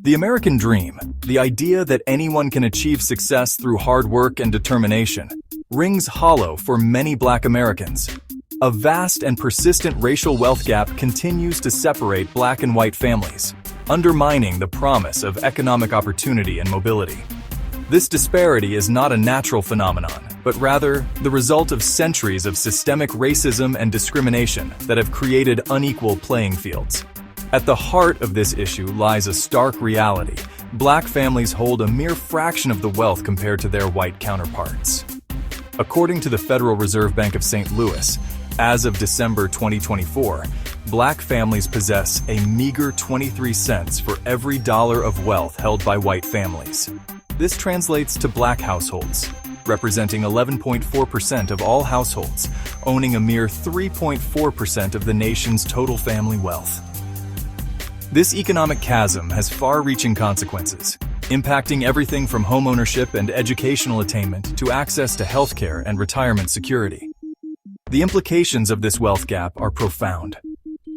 The American dream, the idea that anyone can achieve success through hard work and determination, rings hollow for many Black Americans. A vast and persistent racial wealth gap continues to separate Black and white families, undermining the promise of economic opportunity and mobility. This disparity is not a natural phenomenon, but rather the result of centuries of systemic racism and discrimination that have created unequal playing fields. At the heart of this issue lies a stark reality. Black families hold a mere fraction of the wealth compared to their white counterparts. According to the Federal Reserve Bank of St. Louis, as of December 2024, Black families possess a meager 23 cents for every dollar of wealth held by white families. This translates to Black households, representing 11.4% of all households, owning a mere 3.4% of the nation's total family wealth. This economic chasm has far-reaching consequences, impacting everything from homeownership and educational attainment to access to healthcare and retirement security. The implications of this wealth gap are profound.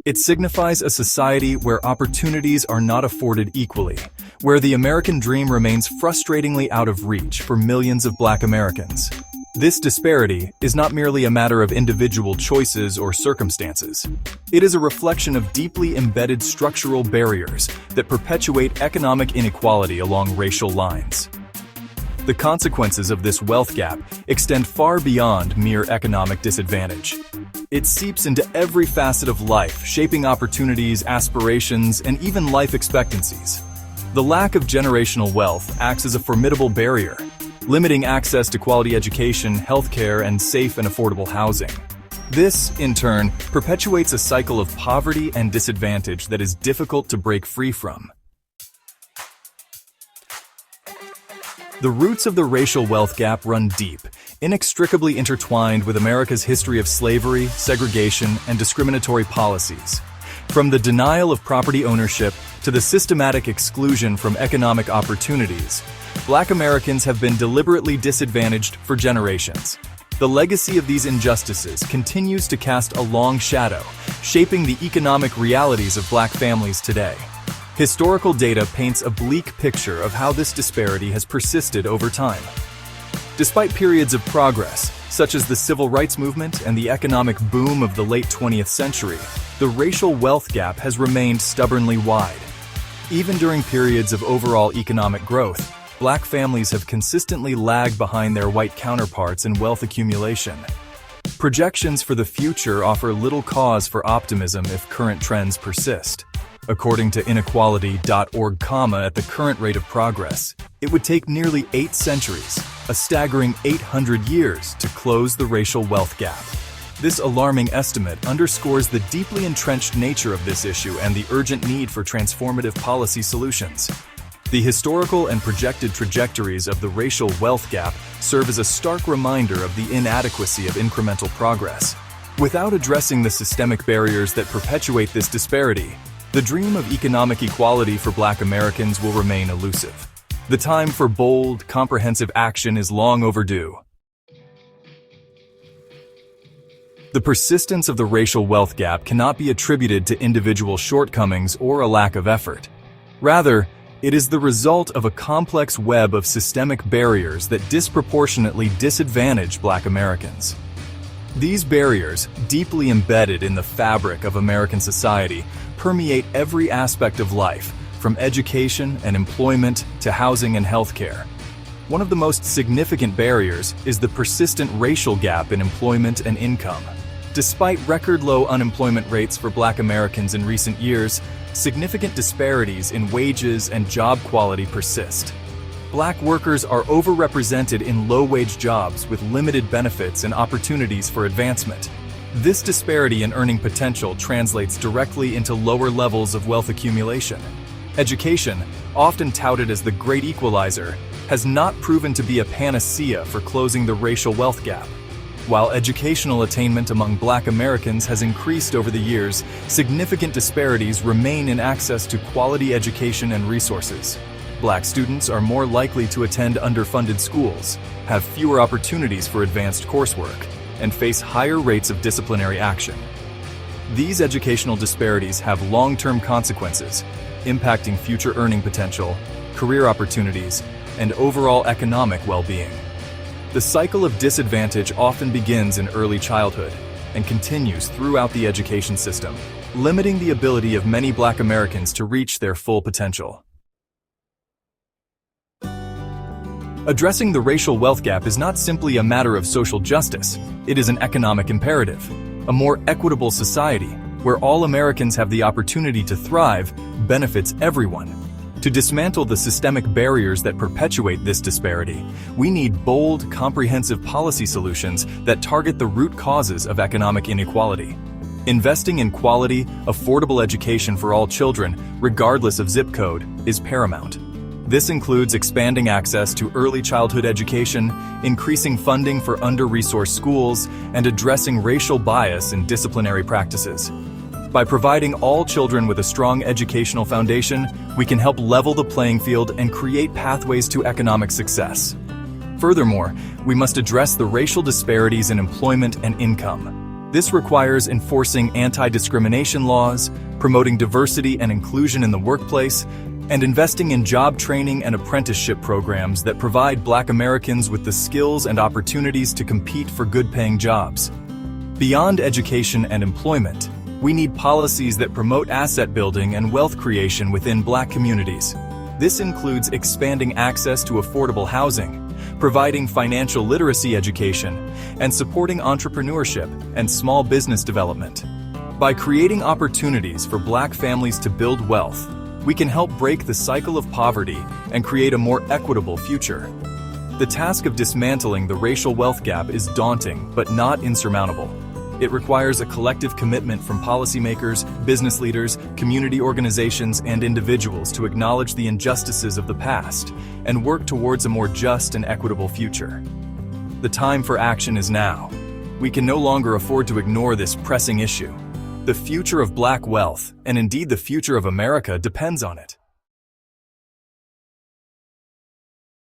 It signifies a society where opportunities are not afforded equally, where the American dream remains frustratingly out of reach for millions of Black Americans. This disparity is not merely a matter of individual choices or circumstances. It is a reflection of deeply embedded structural barriers that perpetuate economic inequality along racial lines. The consequences of this wealth gap extend far beyond mere economic disadvantage. It seeps into every facet of life, shaping opportunities, aspirations, and even life expectancies. The lack of generational wealth acts as a formidable barrier, limiting access to quality education, healthcare, and safe and affordable housing. This, in turn, perpetuates a cycle of poverty and disadvantage that is difficult to break free from. The roots of the racial wealth gap run deep, inextricably intertwined with America's history of slavery, segregation, and discriminatory policies. From the denial of property ownership to the systematic exclusion from economic opportunities, Black Americans have been deliberately disadvantaged for generations. The legacy of these injustices continues to cast a long shadow, shaping the economic realities of Black families today. Historical data paints a bleak picture of how this disparity has persisted over time. Despite periods of progress, such as the civil rights movement and the economic boom of the late 20th century, the racial wealth gap has remained stubbornly wide. Even during periods of overall economic growth, Black families have consistently lagged behind their white counterparts in wealth accumulation. Projections for the future offer little cause for optimism if current trends persist. According to inequality.org, at the current rate of progress, it would take nearly 8 centuries, a staggering 800 years, to close the racial wealth gap. This alarming estimate underscores the deeply entrenched nature of this issue and the urgent need for transformative policy solutions. The historical and projected trajectories of the racial wealth gap serve as a stark reminder of the inadequacy of incremental progress. Without addressing the systemic barriers that perpetuate this disparity, the dream of economic equality for Black Americans will remain elusive. The time for bold, comprehensive action is long overdue. The persistence of the racial wealth gap cannot be attributed to individual shortcomings or a lack of effort. Rather, it is the result of a complex web of systemic barriers that disproportionately disadvantage Black Americans. These barriers, deeply embedded in the fabric of American society, permeate every aspect of life, from education and employment to housing and healthcare. One of the most significant barriers is the persistent racial gap in employment and income. Despite record-low unemployment rates for Black Americans in recent years, significant disparities in wages and job quality persist. Black workers are overrepresented in low-wage jobs with limited benefits and opportunities for advancement. This disparity in earning potential translates directly into lower levels of wealth accumulation. Education, often touted as the great equalizer, has not proven to be a panacea for closing the racial wealth gap. While educational attainment among Black Americans has increased over the years, significant disparities remain in access to quality education and resources. Black students are more likely to attend underfunded schools, have fewer opportunities for advanced coursework, and face higher rates of disciplinary action. These educational disparities have long-term consequences. impacting future earning potential, career opportunities, and overall economic well-being. The cycle of disadvantage often begins in early childhood and continues throughout the education system, limiting the ability of many Black Americans to reach their full potential. Addressing the racial wealth gap is not simply a matter of social justice, it is an economic imperative. A more equitable society, where all Americans have the opportunity to thrive, benefits everyone. To dismantle the systemic barriers that perpetuate this disparity, we need bold, comprehensive policy solutions that target the root causes of economic inequality. Investing in quality, affordable education for all children, regardless of zip code, is paramount. This includes expanding access to early childhood education, increasing funding for under-resourced schools, and addressing racial bias in disciplinary practices. By providing all children with a strong educational foundation, we can help level the playing field and create pathways to economic success. Furthermore, we must address the racial disparities in employment and income. This requires enforcing anti-discrimination laws, promoting diversity and inclusion in the workplace, and investing in job training and apprenticeship programs that provide Black Americans with the skills and opportunities to compete for good-paying jobs. Beyond education and employment, we need policies that promote asset building and wealth creation within Black communities. This includes expanding access to affordable housing, providing financial literacy education, and supporting entrepreneurship and small business development. By creating opportunities for Black families to build wealth, we can help break the cycle of poverty and create a more equitable future. The task of dismantling the racial wealth gap is daunting but not insurmountable. It requires a collective commitment from policymakers, business leaders, community organizations, and individuals to acknowledge the injustices of the past and work towards a more just and equitable future. The time for action is now. We can no longer afford to ignore this pressing issue. The future of Black wealth, and indeed the future of America, depends on it.